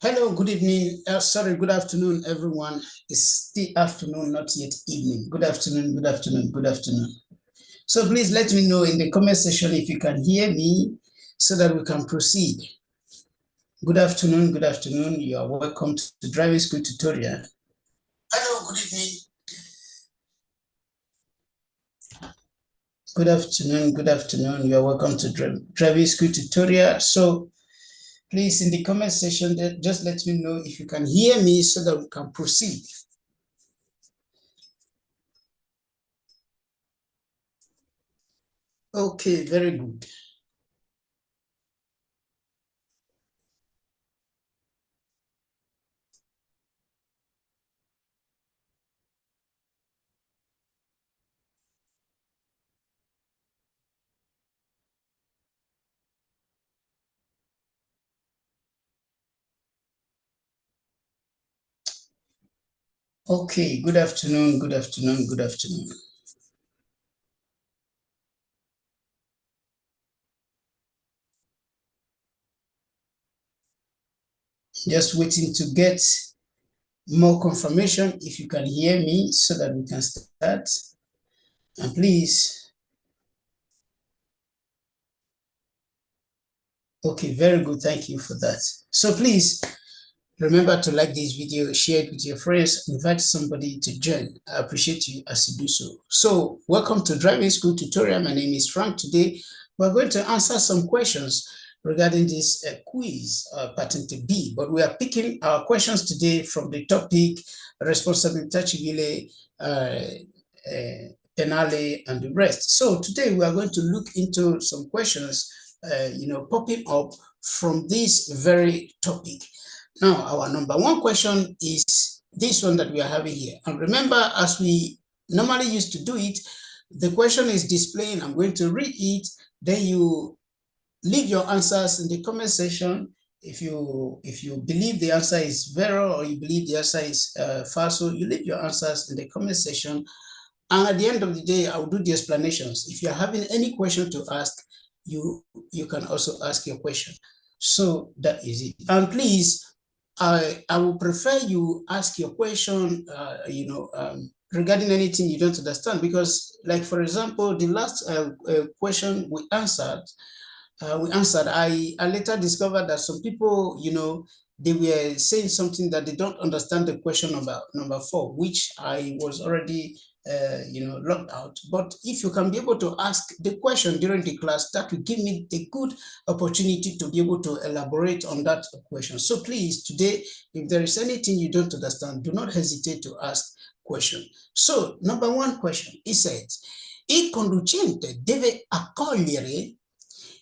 Hello, good evening. Sorry, good afternoon, everyone. It's the afternoon, not yet evening. Good afternoon, good afternoon, good afternoon. So please let me know in the comment section if you can hear me so that we can proceed. Good afternoon, good afternoon. You are welcome to the driving school tutorial. Hello, good evening. Good afternoon, good afternoon. You are welcome to driving school tutorial. So please, in the comment section, just let me know if you can hear me so that we can proceed. Okay, very good. Okay, good afternoon, good afternoon, good afternoon. Just waiting to get more confirmation if you can hear me so that we can start. And please. Okay, very good. Thank you for that. So please remember to like this video, share it with your friends, invite somebody to join. I appreciate you as you do so. So welcome to Driving School Tutorial. My name is Frank. Today, we're going to answer some questions regarding this quiz, Patente B, but we are picking our questions today from the topic Responsabilità Civile, Penale, and the rest. So today we are going to look into some questions, popping up from this very topic. Now, our number one question is this one that we are having here. And remember, as we normally used to do it, the question is displaying. I'm going to read it, then you leave your answers in the comment section. If you believe the answer is vero or you believe the answer is falso, you leave your answers in the comment section. And at the end of the day, I will do the explanations. If you're having any question to ask, you can also ask your question. So that is it. And please, I will prefer you ask your question, regarding anything you don't understand, because, like, for example, the last question we answered, I later discovered that some people, they were saying something that they don't understand the question number 4, which I was already, locked out. But if you can be able to ask the question during the class, that will give me a good opportunity to be able to elaborate on that question. So please, today, if there is anything you don't understand, do not hesitate to ask question. So, number one question, it says, il conducente deve accogliere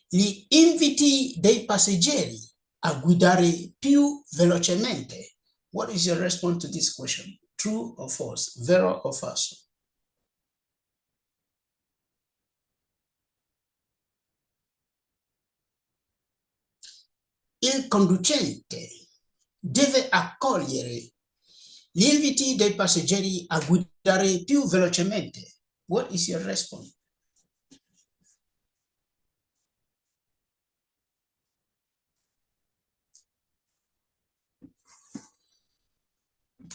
gli inviti dei passeggeri a guidare più velocemente. What is your response to this question? True or false? Vero or falso? Il conducente deve accogliere gli inviti dei passeggeri a guidare più velocemente. What is your response?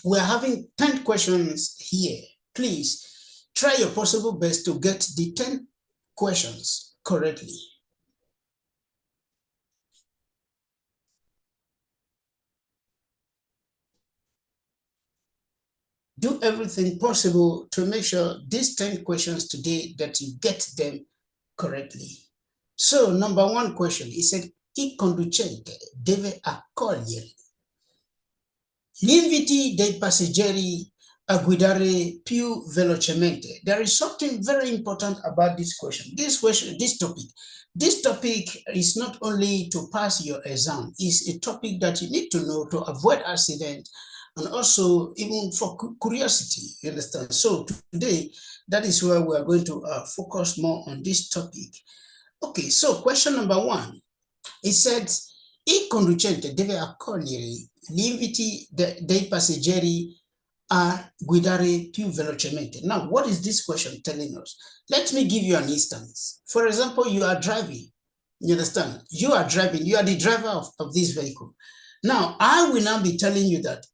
We're having 10 questions here. Please try your possible best to get the 10 questions correctly. Do everything possible to make sure these 10 questions today that you get them correctly. So, number one question, it said, il conducente deve accogliere gli inviti dei passeggeri a guidare più velocemente. There is something very important about this question. This topic. This topic is not only to pass your exam, it's a topic that you need to know to avoid accident and also even for curiosity, you understand? So today, that is where we are going to focus more on this topic. Okay, so question number one, it said, il conducente deve accogliere gli inviti dei passeggeri a guidare più velocemente. Now, what is this question telling us? Let me give you an instance. For example, you are driving. You understand? You are driving. You are the driver of this vehicle. Now, I will now be telling you that,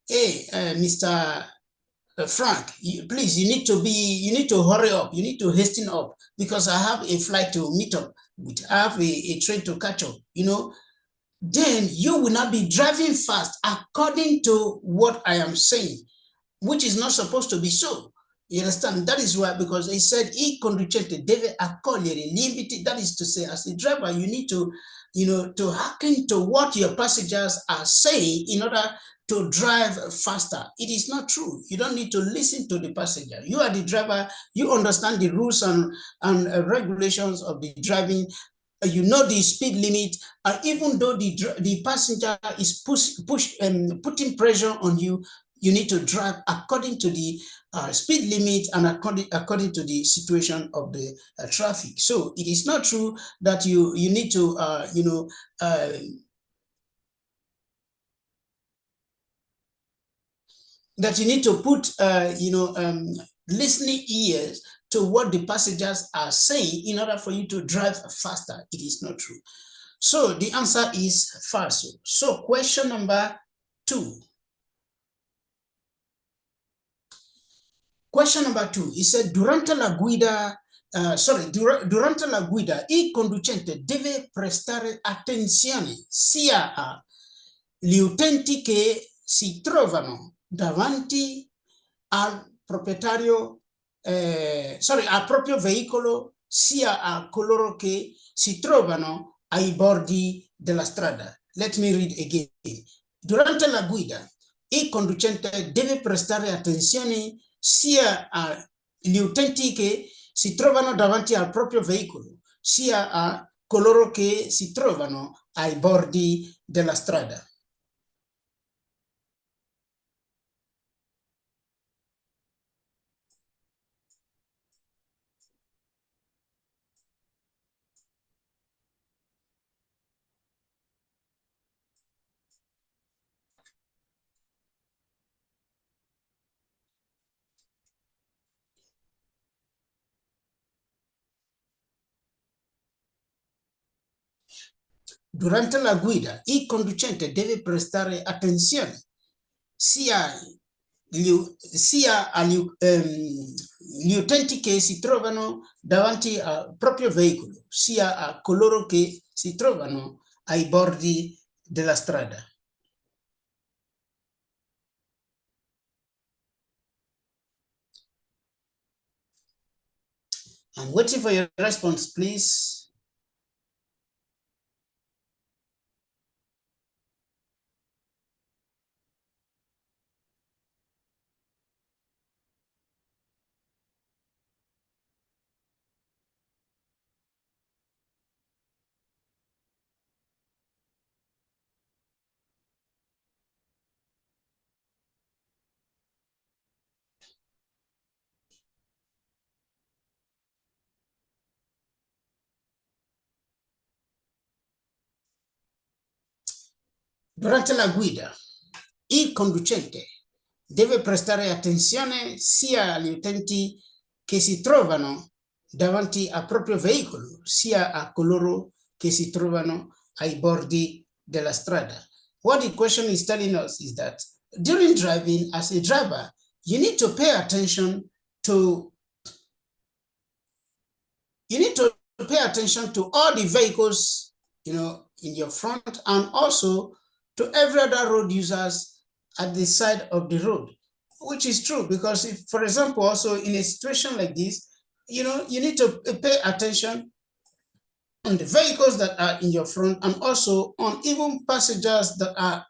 hey, Mr. Frank, please, you need to hurry up. You need to hasten up because I have a flight to meet up with. I have a train to catch up, then you will not be driving fast according to what I am saying, which is not supposed to be so. You understand? That is why, because they said, that is to say, as a driver, you need to, to hearken to what your passengers are saying in order to drive faster. It is not true. You don't need to listen to the passenger. You are the driver. You understand the rules and regulations of the driving. You know the speed limit, even though the passenger is putting pressure on you, you need to drive according to the speed limit and according to the situation of the traffic. So it is not true that you need to that you need to put listening ears to what the passengers are saying in order for you to drive faster. It is not true. So the answer is false. So question number 2. Question number 2, it said, durante la guida, il conducente deve prestare attenzione sia agli utenti che si trovano davanti al proprietario, al proprio veicolo, sia a coloro che si trovano ai bordi della strada. Let me read again. Durante la guida, il conducente deve prestare attenzione sia agli utenti che si trovano davanti al proprio veicolo, sia a coloro che si trovano ai bordi della strada. Durante la guida, il conducente deve prestare attenzione sia agli utenti che si trovano davanti al proprio veicolo, sia a coloro che si trovano ai bordi della strada. I'm waiting for your response, please. Durante la guida, il conducente deve prestare attenzione sia agli utenti che si trovano davanti al proprio veicolo, sia a coloro che si trovano ai bordi della strada. What the question is telling us is that during driving, as a driver, you need to pay attention to all the vehicles, in your front, and also to every other road users at the side of the road, which is true, because if, for example, also in a situation like this, you need to pay attention on the vehicles that are in your front, and also on even passengers that are,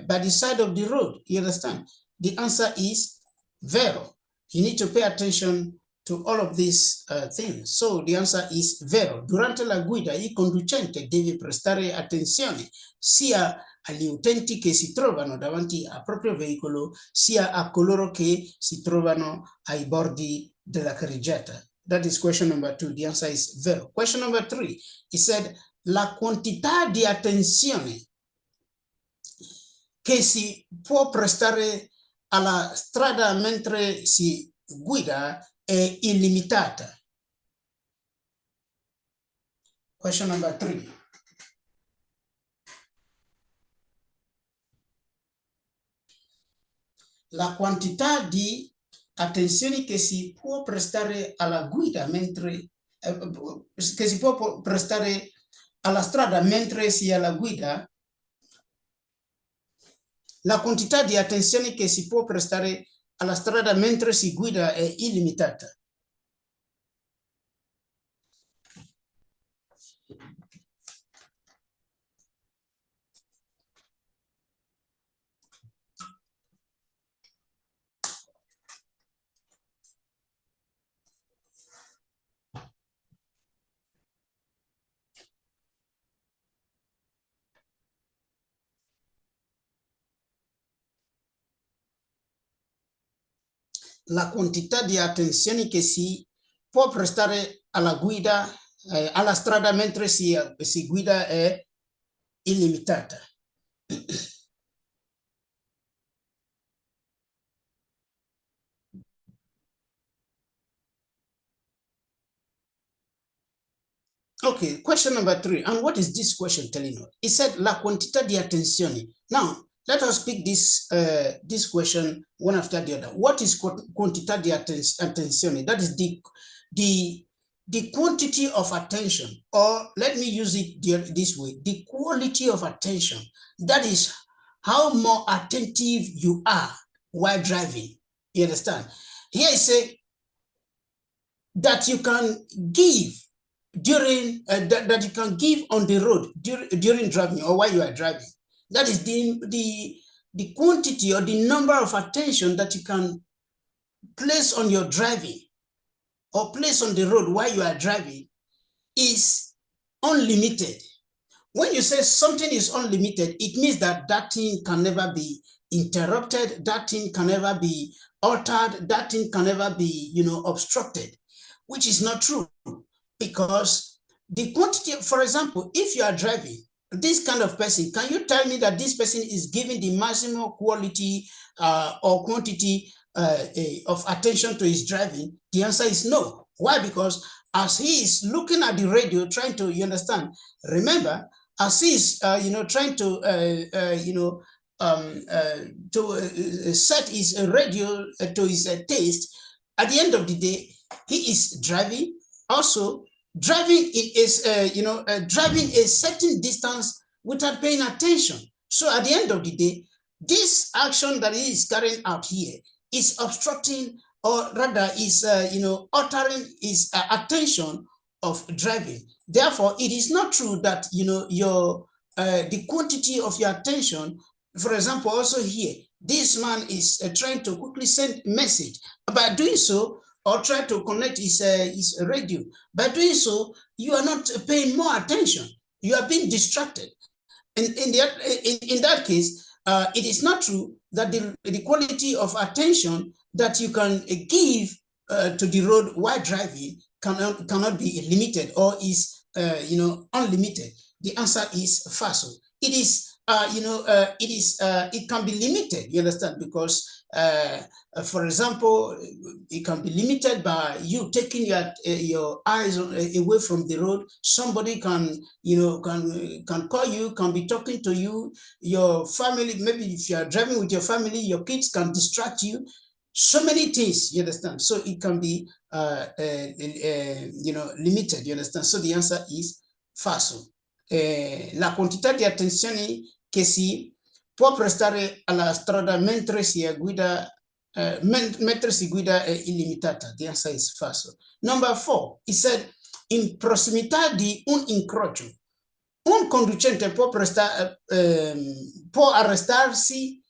by the side of the road. You understand? The answer is vero. You need to pay attention to all of these things. So the answer is vero. Durante la guida, il conducente deve prestare attenzione sia agli utenti che si trovano davanti al proprio veicolo, sia a coloro che si trovano ai bordi della carreggiata. That is question number 2. The answer is vero. Question number 3, he said, la quantità di attenzione che si può prestare alla strada mentre si guida è illimitata. Question number 3. la quantità di attenzione che si può prestare alla guida mentre che si può prestare alla strada mentre si è alla guida, la quantità di attenzione che si può prestare alla strada mentre si guida è illimitata. La quantità di attenzione che si può prestare alla guida, alla strada mentre si guida è illimitata. Okay, question number 3. And what is this question telling us? It said la quantità di attenzione. Now, let us pick this question one after the other. What is quantità di attenzione? That is the quantity of attention, or let me use it this way, the quality of attention. That is how more attentive you are while driving. You understand? Here I say that you can give during that you can give on the road during driving or while you are driving. That is the quantity or the number of attention that you can place on your driving or place on the road while you are driving is unlimited. When you say something is unlimited, it means that that thing can never be interrupted, that thing can never be altered, that thing can never be, obstructed, which is not true. Because the quantity, for example, if you are driving, this kind of person, can you tell me that this person is giving the maximum quality or quantity of attention to his driving? The answer is no. Why? Because as he is looking at the radio, trying to, you understand, remember, as he is, trying to, set his radio to his taste, at the end of the day, he is driving. Also, driving is, driving a certain distance without paying attention. So at the end of the day, this action that he is carrying out here is obstructing, or rather is, altering his attention of driving. Therefore, it is not true that, the quantity of your attention, for example, also here, this man is trying to quickly send a message. By doing so, or try to connect his radio. By doing so, you are not paying more attention. You are being distracted. And in that case, it is not true that the quality of attention that you can give to the road while driving cannot be limited or is unlimited. The answer is false. It is it can be limited. You understand? Because for example, it can be limited by you taking your eyes away from the road. Somebody can call you, can be talking to you. Your family, maybe if you are driving with your family, your kids can distract you. So many things, you understand. So it can be limited. You understand. So the answer is falso. La quantità di attenzione che si può prestare alla strada mentre si guida è illimitata. The answer is falso. Number 4, it said, in prossimità di un incrocio, un conducente può arrestarsi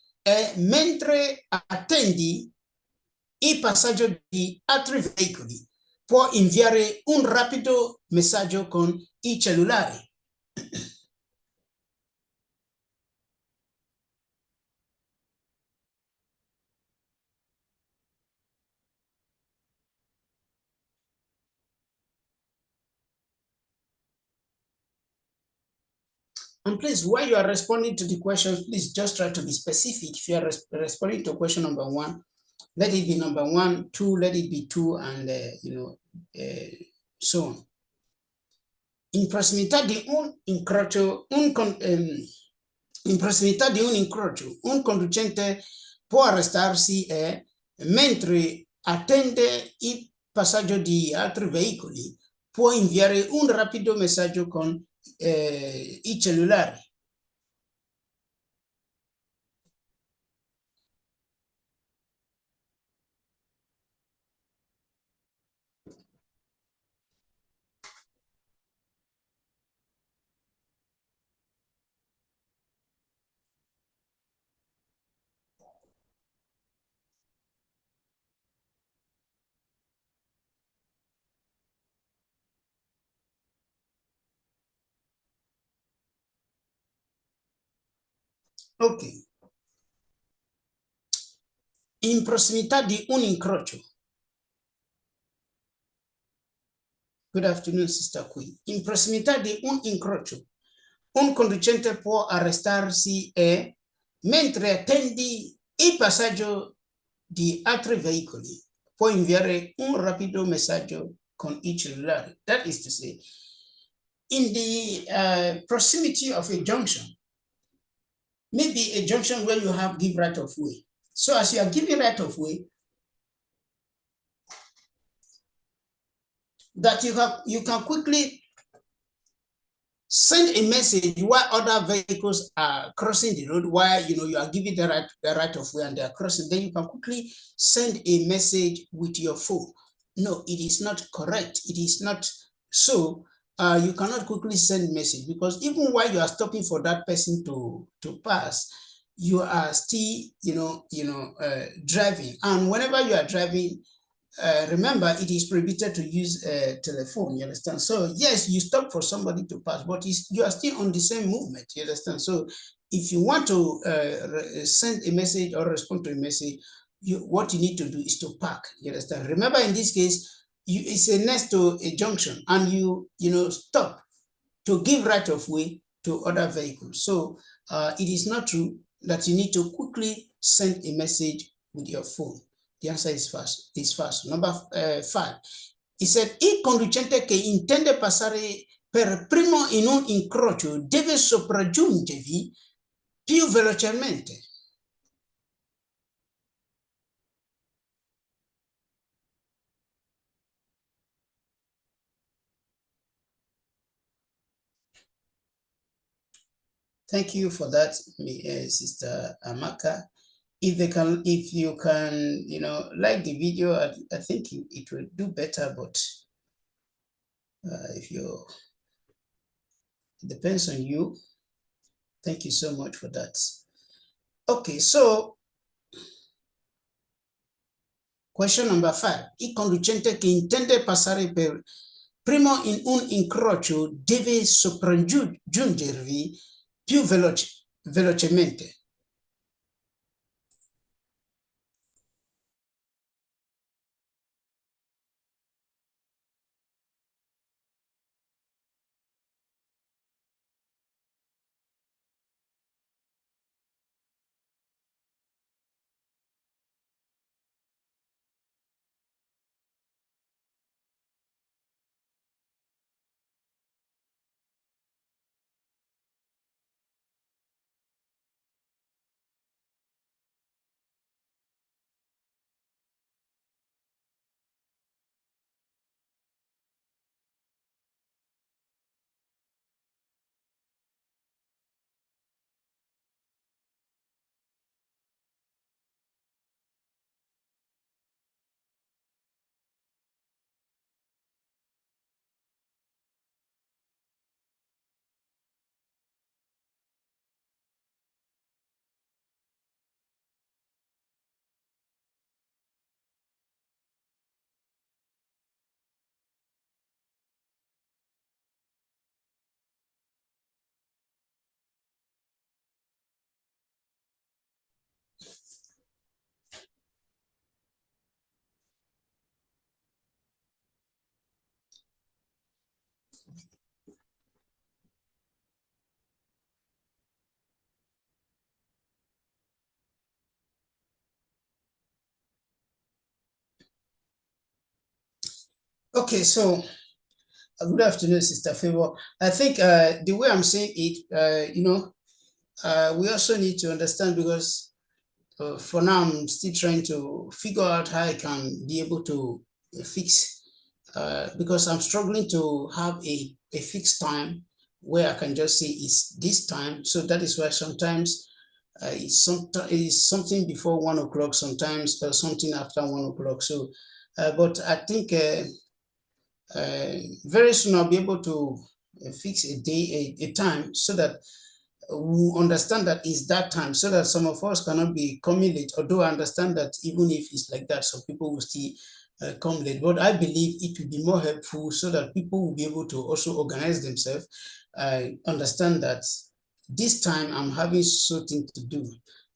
mentre attendi il passaggio di altri veicoli. Può inviare un rapido messaggio con i cellulari. And please, while you are responding to the questions, please just try to be specific. If you are responding to question number 1, let it be number 1, 2, let it be 2, and so on. In prossimità di un incrocio, un conducente può arrestarsi mentre attende il passaggio di altri veicoli, può inviare un rapido messaggio con i cellulari. Ok. In prossimità di un incrocio. Good afternoon, Sister Qui. In prossimità di un incrocio, un conducente può arrestarsi mentre attendi il passaggio di altri veicoli, può inviare un rapido messaggio con il cellulare. That is to say, in the proximity of a junction, maybe a junction where you have give right of way. So as you are giving right of way, that you can quickly send a message while other vehicles are crossing the road, while you are giving the right of way and they are crossing. Then you can quickly send a message with your phone. No, it is not correct. It is not so. You cannot quickly send message, because even while you are stopping for that person to pass, you are still driving, and whenever you are driving, remember, it is prohibited to use a telephone, you understand? So yes, you stop for somebody to pass, but you are still on the same movement, you understand? So if you want to send a message or respond to a message, what you need to do is to park, you understand? Remember, in this case, it's next to a junction, and you stop to give right of way to other vehicles. So it is not true that you need to quickly send a message with your phone. The answer is fast. Number 5. He said, il conducente che intende passare per primo in un incrocio deve sopraggiungervi più velocemente. Thank you for that, Sister Amaka. If you can, like the video, I think it will do better, but it depends on you. Thank you so much for that. Okay, so question number 5. Il conducente che intende passare per primo in un incrocio deve sopraggiungervi più velocemente. Okay, so good afternoon, Sister Favor. I think the way I'm saying it, we also need to understand, because for now, I'm still trying to figure out how I can be able to fix, because I'm struggling to have a fixed time where I can just say it's this time. So that is why sometimes it's something before 1 o'clock, sometimes something after 1 o'clock. So, but I think very soon I'll be able to fix a day, a time, so that we understand that it's that time, so that some of us cannot be coming late. Although I understand that even if it's like that, some people will still come late. But I believe it will be more helpful so that people will be able to also organize themselves. I understand that this time I'm having something to do,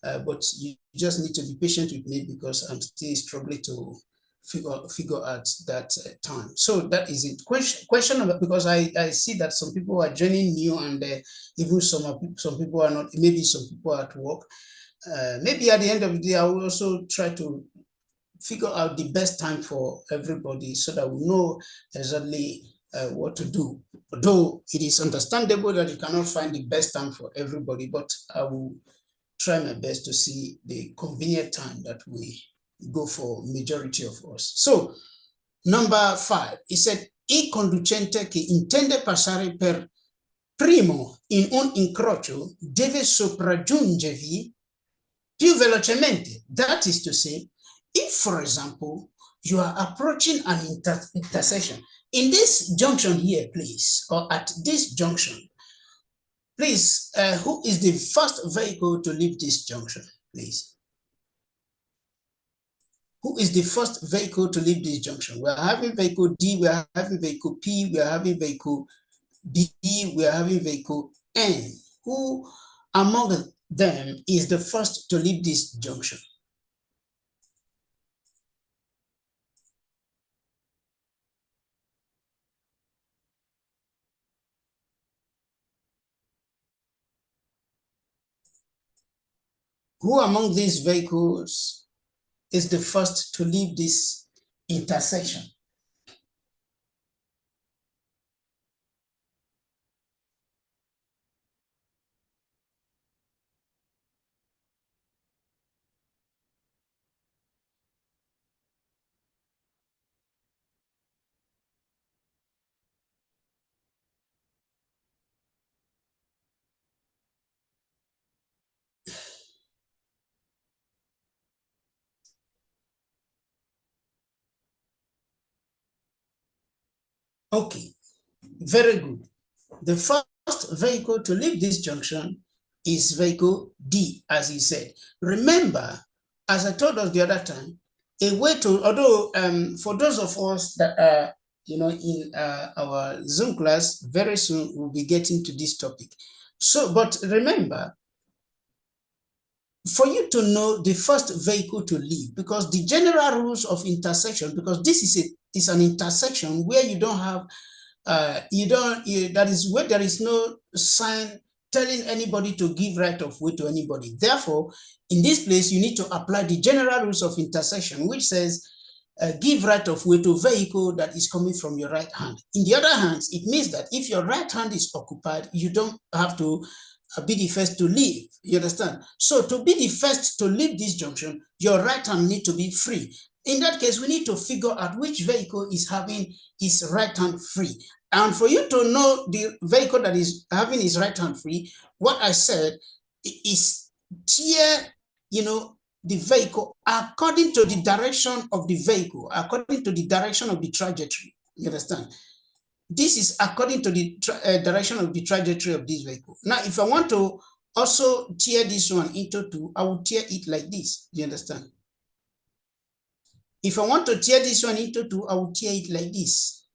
but you just need to be patient with me because I'm still struggling to figure out that time. So that is it. Question about, because I see that some people are joining new, and even some people are not. Maybe some people are at work. Maybe at the end of the day, I will also try to figure out the best time for everybody so that we know exactly what to do. Though it is understandable that you cannot find the best time for everybody, but I will try my best to see the convenient time that we go for majority of us. So, number 5, he said, I conducente che intende passare per primo in un incrocio deve sopraggiungervi più velocemente. That is to say, if, for example, you are approaching an intersection, in this junction here, please, or at this junction, please, who is the first vehicle to leave this junction, please? Who is the first vehicle to leave this junction? We are having vehicle D, we are having vehicle P, we are having vehicle B, we are having vehicle N. Who among them is the first to leave this junction? Who among these vehicles is the first to leave this intersection? Okay, very good. The first vehicle to leave this junction is vehicle D, as he said. Remember, as I told us the other time, a way to, although for those of us that are, in our Zoom class, very soon we'll be getting to this topic. So, but remember, for you to know the first vehicle to leave, because the general rules of intersection, because this is an intersection where you don't have that is where there is no sign telling anybody to give right of way to anybody. Therefore, in this place, you need to apply the general rules of intersection, which says give right of way to vehicle that is coming from your right hand. In the other hand, it means that if your right hand is occupied, you don't have to be the first to leave. You understand? So to be the first to leave this junction, your right hand need to be free. In that case, we need to figure out which vehicle is having its right hand free. And for you to know the vehicle that is having its right hand free, what I said is tear, the vehicle according to the direction of the vehicle, according to the direction of the trajectory. You understand? This is according to the direction of the trajectory of this vehicle. Now, if I want to also tear this one into two, I will tear it like this. Do you understand? If I want to tear this one into two, I will tear it like this.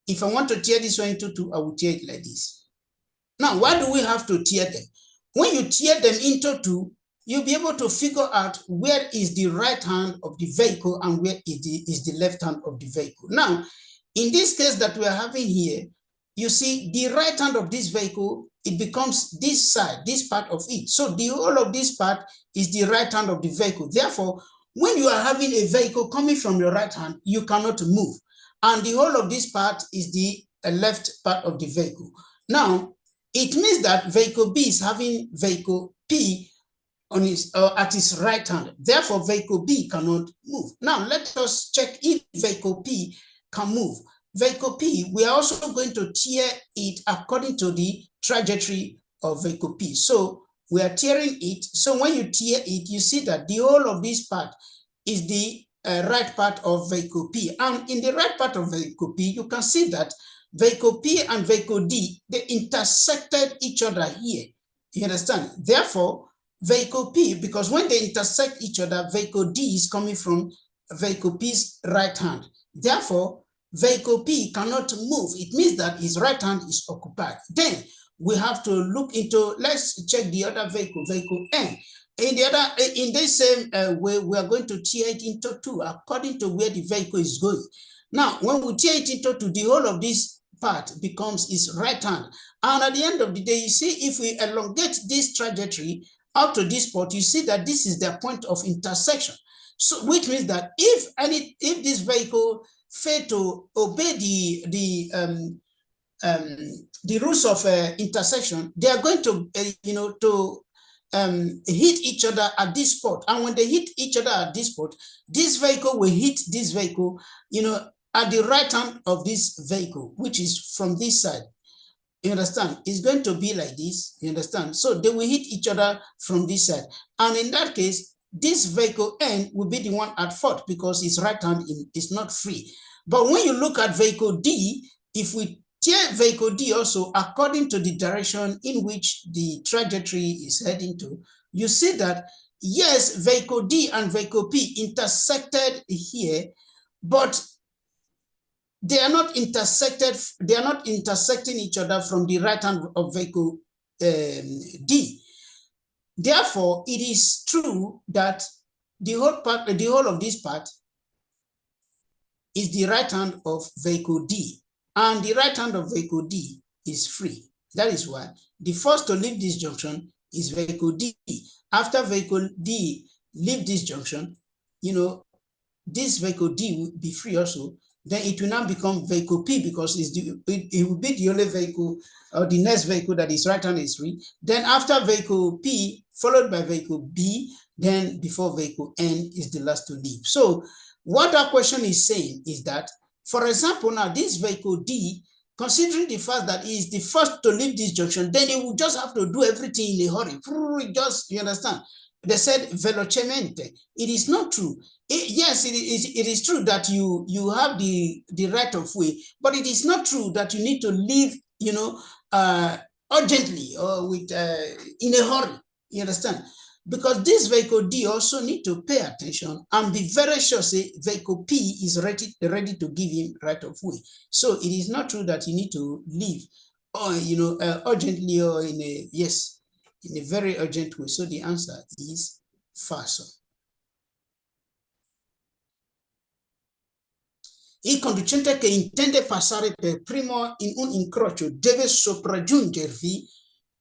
If I want to tear this one into two, I will tear it like this. Now, why do we have to tear them? When you tear them into two, you'll be able to figure out where is the right hand of the vehicle and where is the left hand of the vehicle. Now, in this case that we are having here, you see the right hand of this vehicle, it becomes this side, this part of it. So the whole of this part is the right hand of the vehicle. Therefore, when you are having a vehicle coming from your right hand, you cannot move. And the whole of this part is the left part of the vehicle. Now, it means that vehicle B is having vehicle P on his or at his right hand. Therefore, vehicle B cannot move. Now, let us check if vehicle P can move. Vehicle P, we are also going to tear it according to the trajectory of vehicle P. So we are tearing it. So when you tear it, you see that the whole of this part is the right part of vehicle P. And in the right part of vehicle P, you can see that vehicle P and vehicle D, they intersected each other here. You understand? Therefore, vehicle P, because when they intersect each other, vehicle D is coming from vehicle P's right hand. Therefore, vehicle P cannot move. It means that his right hand is occupied. Then we have to look into, let's check the other vehicle, vehicle N. In this same way, we are going to tear it into two according to where the vehicle is going. Now, when we tear it into two, the whole of this part becomes his right hand. And at the end of the day, you see, if we elongate this trajectory up to this point, you see that this is the point of intersection. So, which means that if this vehicle fail to obey the rules of intersection, they are going to hit each other at this spot. And when they hit each other at this spot, this vehicle will hit this vehicle, at the right hand of this vehicle, which is from this side. You understand? It's going to be like this. You understand? So they will hit each other from this side. And in that case, this vehicle N will be the one at fault because his right hand is not free. But when you look at vehicle D, if we tear vehicle D also according to the direction in which the trajectory is heading to, you see that, yes, vehicle D and vehicle P intersected here, but they are not intersected. They are not intersecting each other from the right hand of vehicle D. Therefore, it is true that the whole of this part is the right hand of vehicle D, and the right hand of vehicle D is free. That is why the first to leave this junction is vehicle D. After vehicle D leave this junction, this vehicle D will be free also. Then it will now become vehicle P because it will be the only vehicle or the next vehicle that is right hand is free. Then after vehicle P, followed by vehicle B, then before vehicle N is the last to leave. So what that question is saying is that, for example, now this vehicle D, considering the fact that he is the first to leave this junction, then he will just have to do everything in a hurry. You understand? They said velocemente. It is not true. Yes, it is true that you have the right of way, but it is not true that you need to leave, urgently or with in a hurry. You understand? Because this vehicle D also need to pay attention and be very sure, say, vehicle P is ready to give him right of way. So it is not true that you need to leave, or urgently or in a very urgent way. So the answer is falso. Il conducente che intende passare per primo in un incrocio deve sopraggiungervi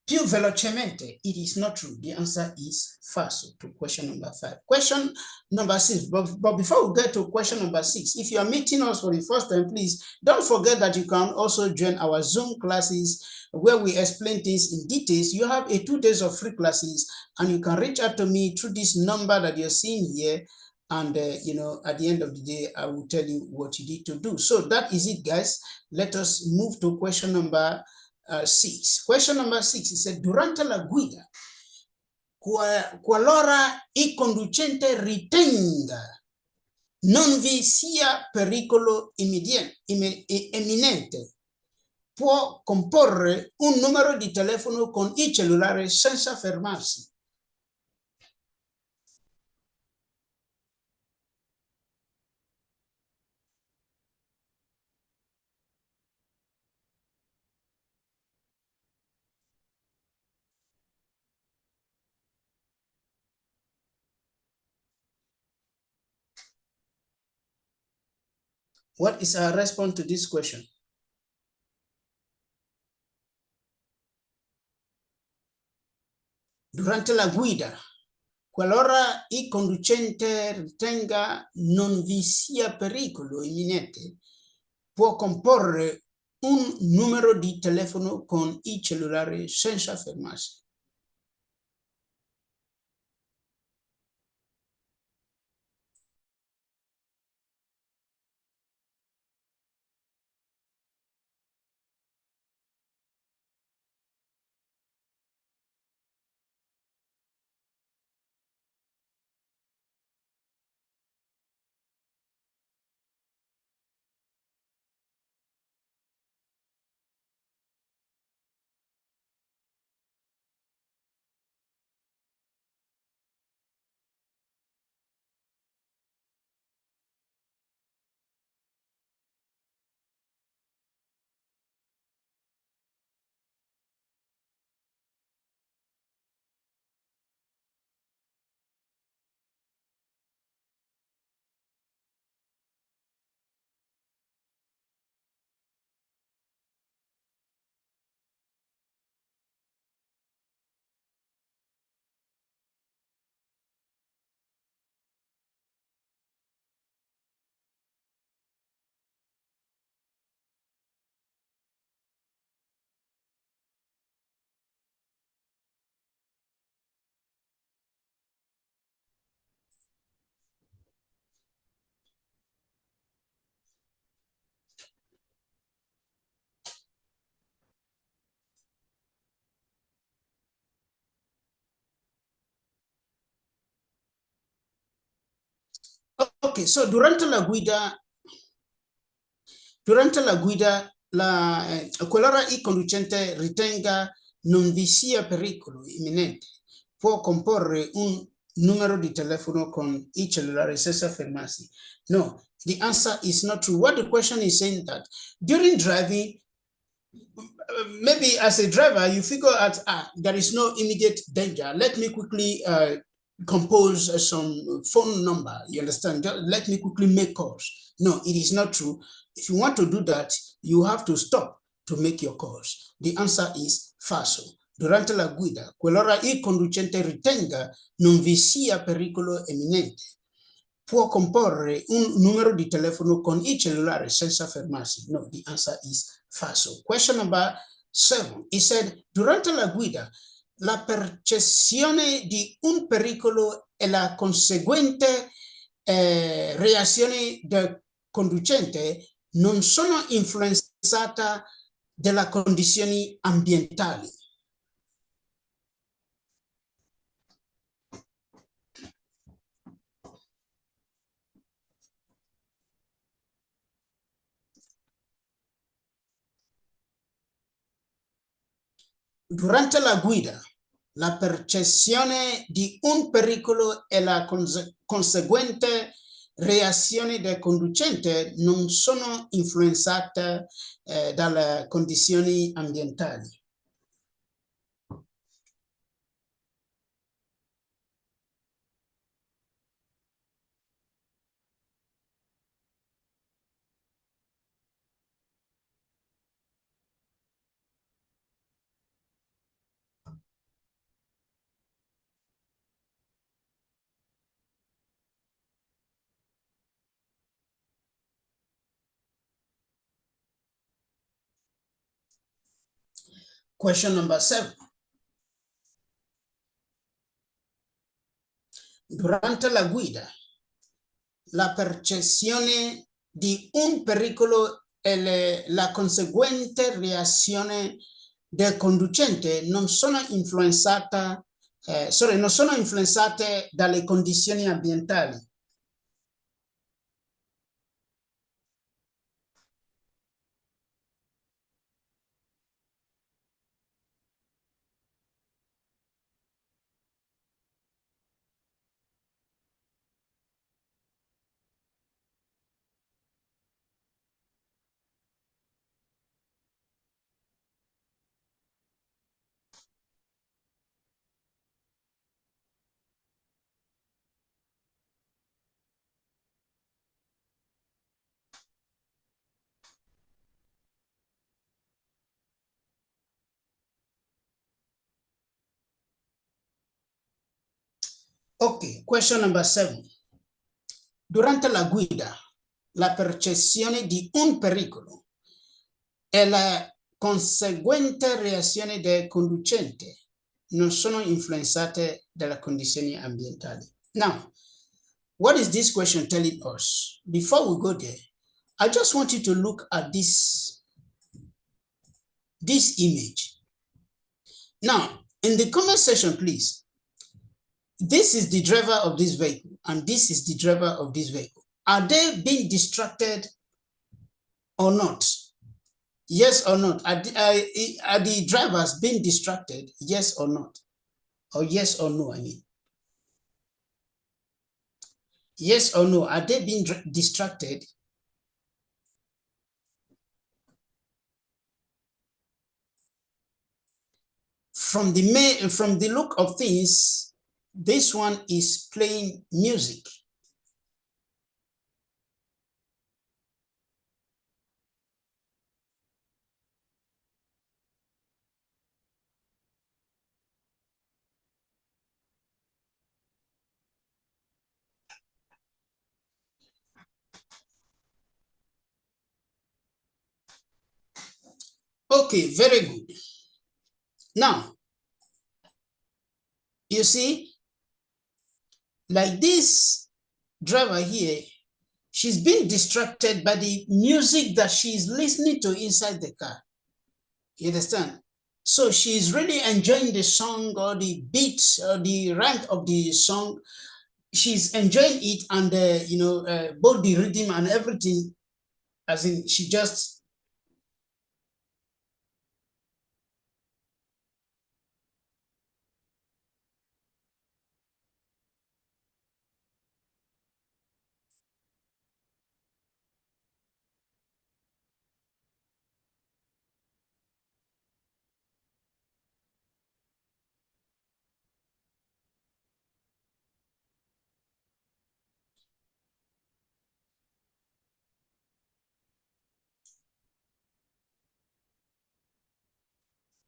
più velocemente. It is not true. The answer is falso to question number 5. Question number 6. But before we get to question number 6, if you are meeting us for the first time, please don't forget that you can also join our Zoom classes where we explain things in details. You have 2 days of free classes, and you can reach out to me through this number that you're seeing here. And, at the end of the day, I will tell you what you need to do. So that is it, guys. Let us move to question number 6. Question number 6 is, durante la guida, qualora il conducente ritenga non vi sia pericolo imminente, può comporre un numero di telefono con il cellulare senza fermarsi. What is our response to this question? Durante la guida, qualora il conducente ritenga non vi sia pericolo imminente, può comporre un numero di telefono con il cellulare senza fermarsi. Ok, so durante la guida, qualora il conducente ritenga non vi sia pericolo imminente, può comporre un numero di telefono con il cellulare senza fermarsi. No, the answer is not true. What the question is saying that during driving, maybe as a driver, you figure out, there is no immediate danger. Let me quickly compose some phone number. You understand? Let me quickly make calls. No, it is not true. If you want to do that, you have to stop to make your calls. The answer is falso. Durante la guida, qualora il conducente ritenga non vi sia pericolo imminente, può comporre un numero di telefono con il cellulare senza fermarsi. No, the answer is falso. Question number 7. He said, durante la guida, la percezione di un pericolo e la conseguente reazione del conducente non sono influenzate dalle condizioni ambientali. Durante la guida, la percezione di un pericolo e la conseguente reazione del conducente non sono influenzate dalle condizioni ambientali. Question number 7. Durante la guida, la percezione di un pericolo e la conseguente reazione del conducente non sono influenzate dalle condizioni ambientali. Ok, question number 7. Durante la guida, la percezione di un pericolo e la conseguente reazione del conducente non sono influenzate dalle condizioni ambientali. Now, what is this question telling us? Before we go there, I just want you to look at this image. Now, in the comment section, please, this is the driver of this vehicle, and this is the driver of this vehicle. Are they being distracted or not? Yes or not? Are the drivers being distracted? Yes or not? Or yes or no, I mean. Yes or no? Are they being distracted? From the look of things, this one is playing music. Okay, very good. Now, you see, like this driver here, she's been distracted by the music that she's listening to inside the car. You understand? So she's really enjoying the song or the beat or the rhyme of the song, she's enjoying it, and both the rhythm and everything, as in she just.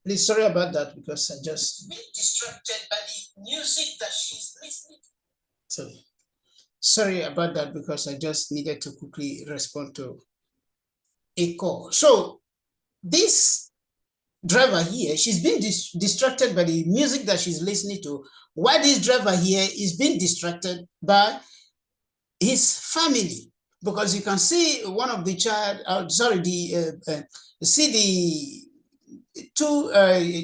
Please, sorry about that, because I just been distracted by the music that she's listening to. So sorry about that, because I just needed to quickly respond to a call. So this driver here, she's been distracted by the music that she's listening to, while this driver here is being distracted by his family, because you can see one of the child, see the two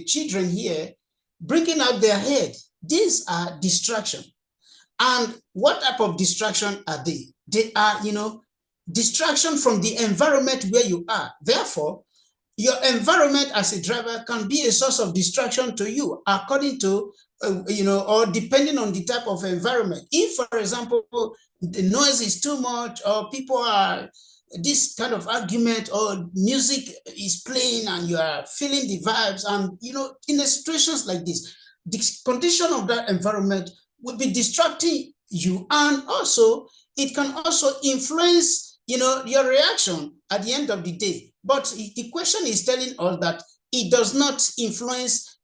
children here bringing out their head. These are distraction. And what type of distraction are they? They are, distraction from the environment where you are. Therefore, your environment as a driver can be a source of distraction to you, according to, or depending on the type of environment. If, for example, the noise is too much, or people are this kind of argument, or music is playing and you are feeling the vibes, and, in the situations like this, the condition of that environment will be distracting you, and also it can also influence, your reaction at the end of the day. But the question is telling us that it does not influence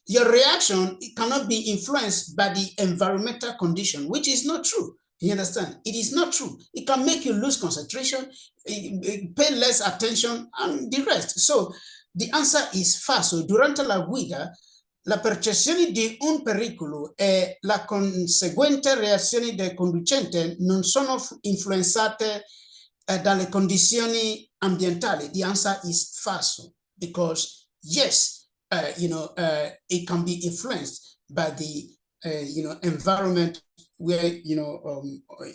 your reaction. It cannot be influenced by the environmental condition, which is not true. You understand? It is not true. It can make you lose concentration, pay less attention, and the rest. So the answer is falso. Durante la guida, la percezione di un pericolo e la conseguente reazione del conducente non sono influenzate dalle condizioni ambientali. The answer is falso, because yes, it can be influenced by the environment where,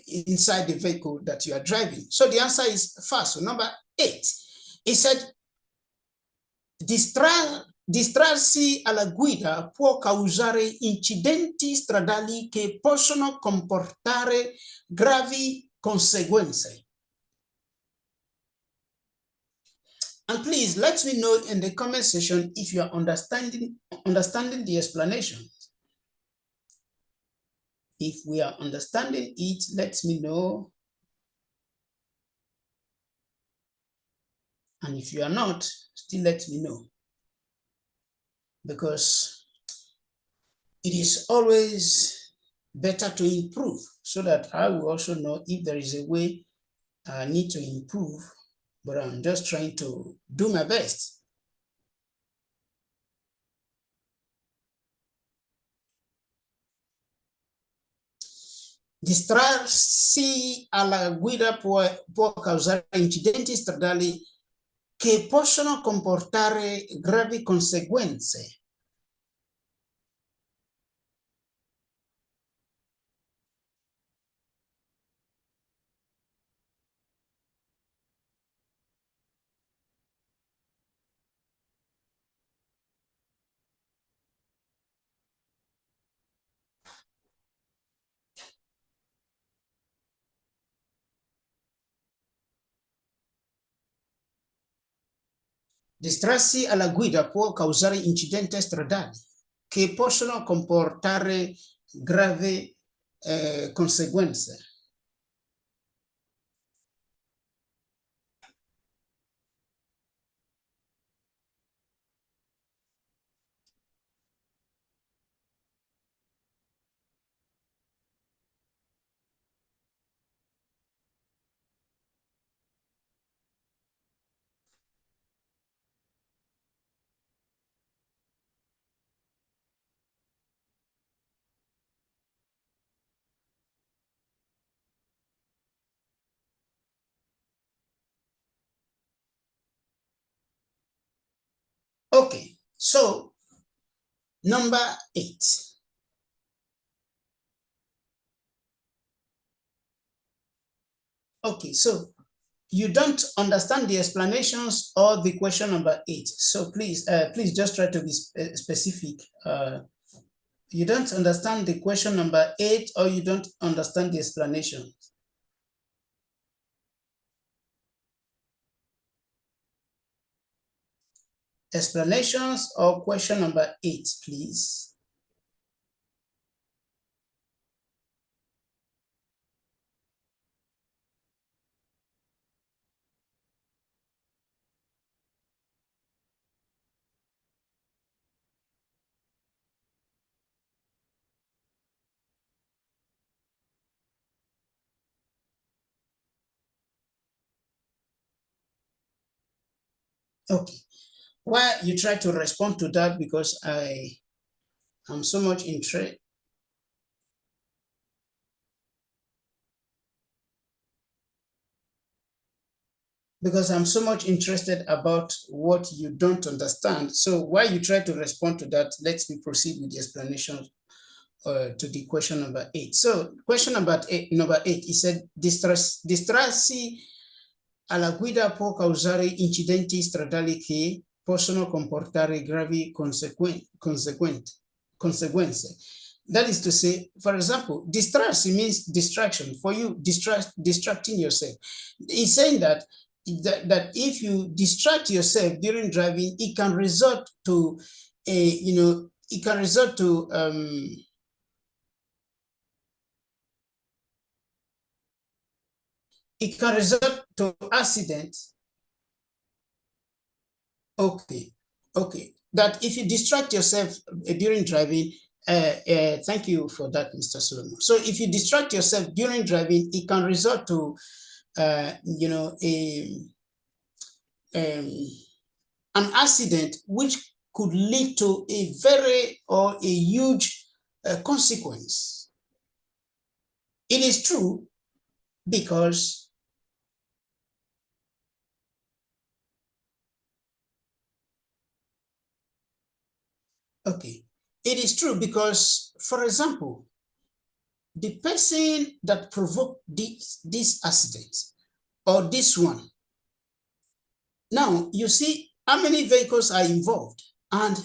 inside the vehicle that you are driving. So the answer is falso. Number 8, it said distrarsi alla guida può causare incidenti stradali che possono comportare gravi conseguenze. And please let me know in the comment section if you are understanding the explanation. If we are understanding it, let me know. And if you are not, still let me know. Because it is always better to improve, so that I will also know if there is a way I need to improve, but I'm just trying to do my best. Distrarsi alla guida può causare incidenti stradali che possono comportare gravi conseguenze. Distrarsi alla guida può causare incidenti stradali che possono comportare gravi conseguenze. Ok, So, number 8. Okay, so you don't understand the explanations or the question number 8. So please just try to be specific. You don't understand the question number 8, or you don't understand the explanation. Explanations or question number 8, please. Okay. Why you try to respond to that? Because I am so much interested. Because I'm so much interested about what you don't understand. So while you try to respond to that, let me proceed with the explanation to the question number 8. So question number 8, he said, distrassi alla guida può causare incidenti stradali che possono comportare gravi conseguenze. That is to say, for example, distrassi means distraction. For you, distracting yourself. He's saying that if you distract yourself during driving, it can result to it can result to accident. Okay, that if you distract yourself during driving, thank you for that, Mr. Solomon. So if you distract yourself during driving, it can result to an accident which could lead to a huge consequence. It is true because it is true because, for example, the person that provoked this accident or this one, now you see how many vehicles are involved, and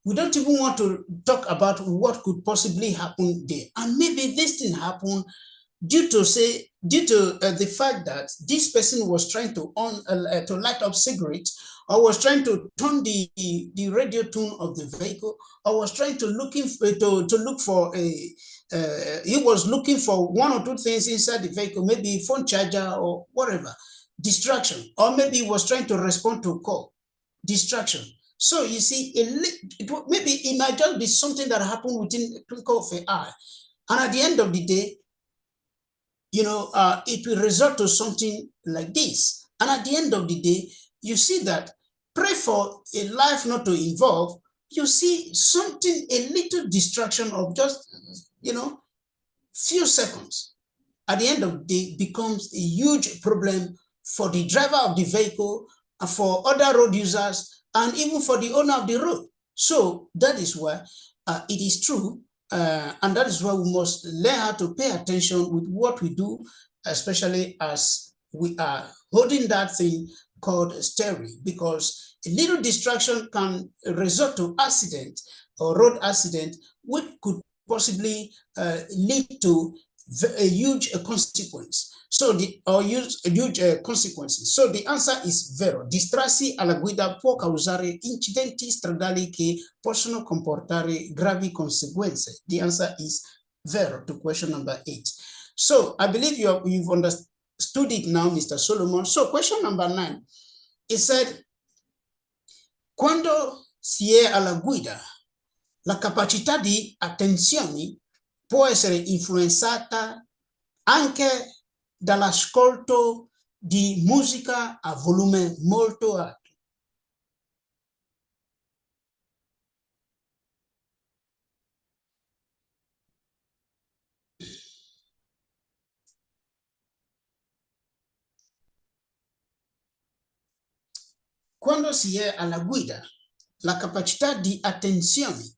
we don't even want to talk about what could possibly happen there. And maybe this thing happened due to the fact that this person was trying to light up cigarettes, or was trying to turn the radio tune of the vehicle, or was trying to look for he was looking for one or two things inside the vehicle, maybe phone charger or whatever, distraction, or maybe he was trying to respond to a call, distraction. So you see, maybe it might just be something that happened within a twinkle of an eye, and at the end of the day, it will result to something like this. And at the end of the day, you see that pray for a life not to involve, you see something, a little distraction of just, few seconds. At the end of the day, becomes a huge problem for the driver of the vehicle, for other road users, and even for the owner of the road. So that is why it is true. And that is why we must learn how to pay attention with what we do, especially as we are holding that thing called steering, because a little distraction can result to accident or road accident, which could possibly lead to a huge consequence. So huge consequences. So the answer is vero. Distrassi alla guida può causare incidenti stradali che possono comportare gravi conseguenze. The answer is vero to question number 8. So I believe you've understood it now, Mr. Solomon. So question number 9, it said, quando si è alla guida, la capacità di attenzione può essere influenzata anche dall'ascolto di musica a volume molto alto. Quando si è alla guida, la capacità di attenzione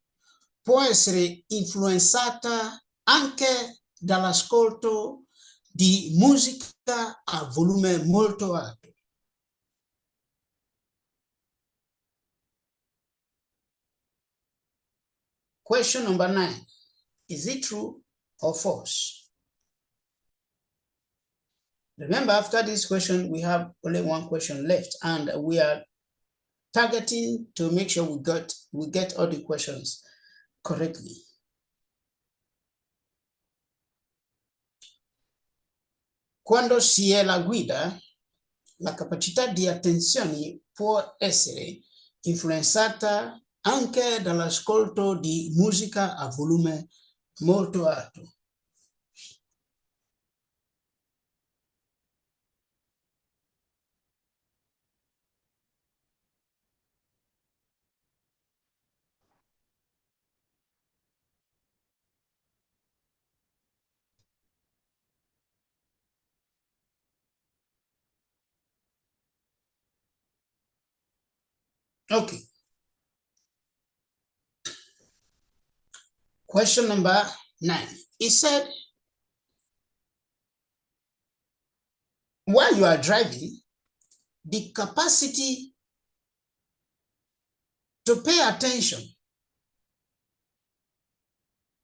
può essere influenzata anche dall'ascolto di musica a volume molto alto. Question number 9. Is it true or false? Remember, after this question, we have only one question left, and we are targeting to make sure we get all the questions correctly. Quando si è la guida, la capacità di attenzione può essere influenzata anche dall'ascolto di musica a volume molto alto. Okay. Question number 9. It said, while you are driving, the capacity to pay attention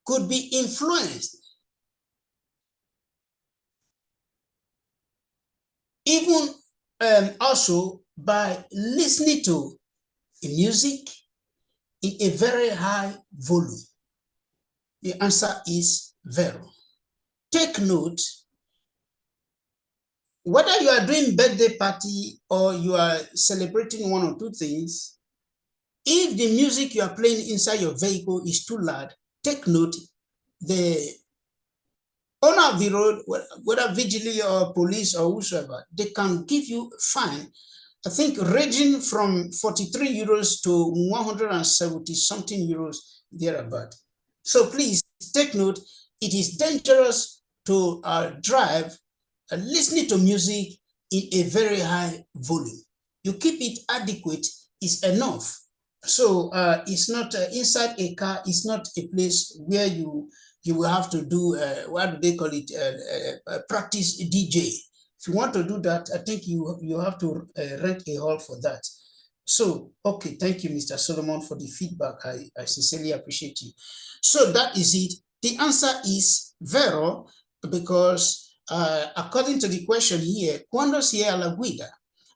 could be influenced even also by listening to music in a very high volume. The answer is zero. Take note, whether you are doing birthday party or you are celebrating one or two things, if the music you are playing inside your vehicle is too loud, take note, the owner of the road, whether vigilante or police or whosoever, they can give you a fine, I think ranging from 43 euros to 170 something euros thereabout. So please take note, it is dangerous to drive listening to music in a very high volume. You keep it adequate is enough. So it's not inside a car, it's not a place where you will have to do, what do they call it, practice DJ. If you want to do that, I think you have to rent a hall for that. So, okay, thank you, Mr. Solomon, for the feedback. I sincerely appreciate you. So that is it. The answer is vero, because according to the question here, quando si è alla guida,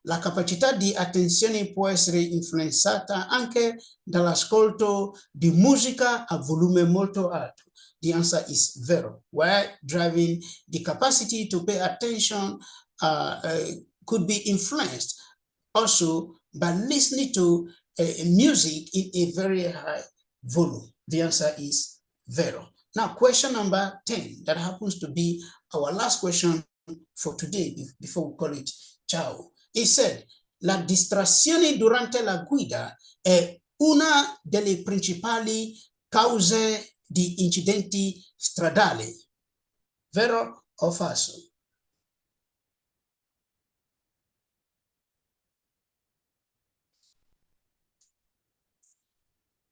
la capacità di attenzione può essere influenzata anche dall'ascolto di musica a volume molto alto. The answer is vero. While driving, the capacity to pay attention could be influenced also by listening to music in a very high volume. The answer is vero. Now, question number 10, that happens to be our last question for today before we call it ciao. It said, la distrazione durante la guida è una delle principali cause di incidenti stradali. Vero o falso?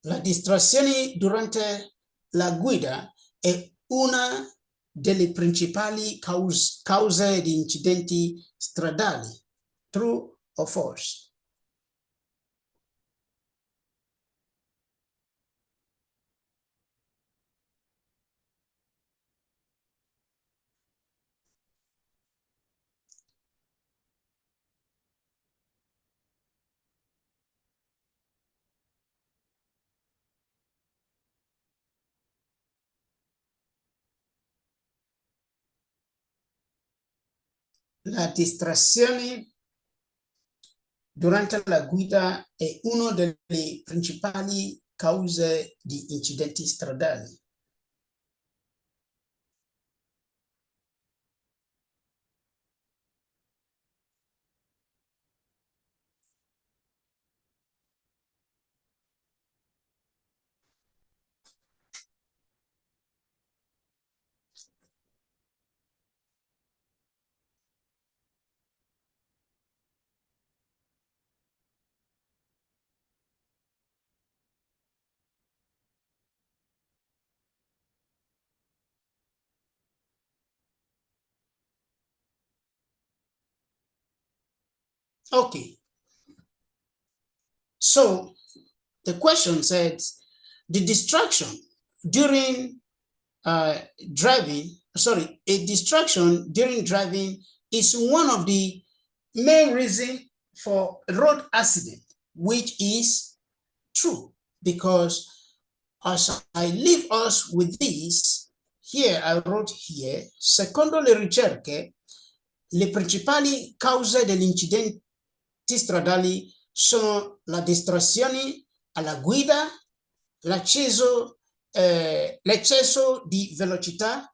La distrazione durante la guida è una delle principali cause di incidenti stradali. True or false? La distrazione durante la guida è una delle principali cause di incidenti stradali. Okay. So the question said, the distraction during a distraction during driving is one of the main reasons for road accident, which is true, because as I leave us with this, here I wrote here, secondo le ricerche, le principali cause degli incidenti stradali sono la distrazione alla guida, l'eccesso di velocità,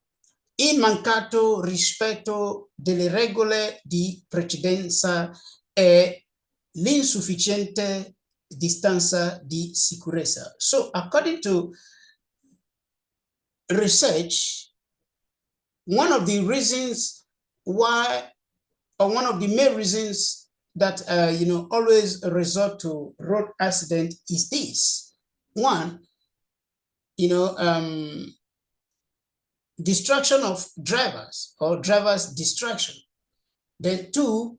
il mancato rispetto delle regole di precedenza e l'insufficiente distanza di sicurezza. So, according to research, one of the reasons why, or one of the main reasons that always resort to road accident is this. One, distraction of drivers, or drivers' distraction. Then two,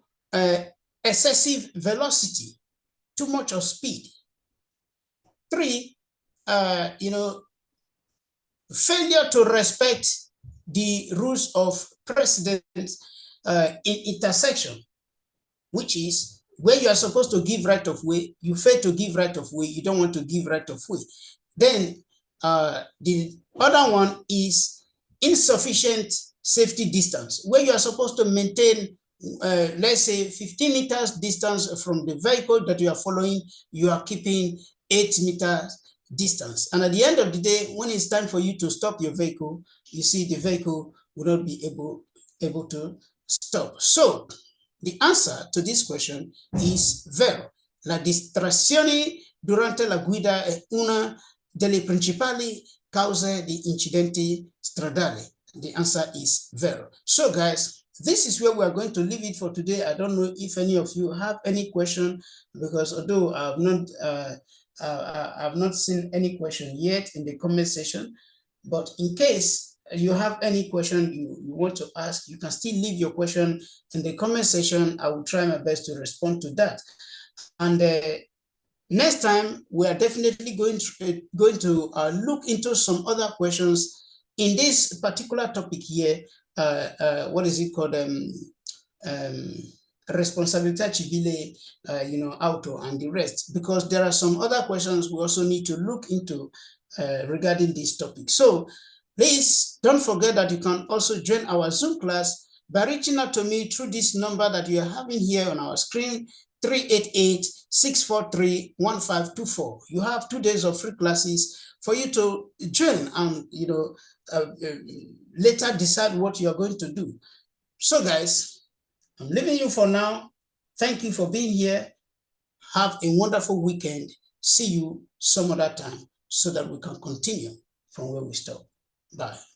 excessive velocity, too much of speed. Three, failure to respect the rules of precedence in intersection, which is where you are supposed to give right of way, you fail to give right of way, you don't want to give right of way. Then the other one is insufficient safety distance, where you are supposed to maintain, let's say, 15 meters distance from the vehicle that you are following, you are keeping 8 meters distance. And at the end of the day, when it's time for you to stop your vehicle, you see the vehicle will not be able to stop. So the answer to this question is vero. La distrazione durante la guida è una delle principali cause di incidenti stradali. The answer is vero. So guys, this is where we are going to leave it for today. I don't know if any of you have any question, because although I've not seen any question yet in the comment section, but in case you have any question you want to ask, you can still leave your question in the comment section. I will try my best to respond to that. And next time, we are definitely going to look into some other questions in this particular topic here. What is it called? Responsabilità civile, auto, and the rest, because there are some other questions we also need to look into regarding this topic. So please don't forget that you can also join our Zoom class by reaching out to me through this number that you are having here on our screen, 388-643-1524. You have 2 days of free classes for you to join and later decide what you are going to do. So guys, I'm leaving you for now. Thank you for being here. Have a wonderful weekend. See you some other time so that we can continue from where we stop. Bye.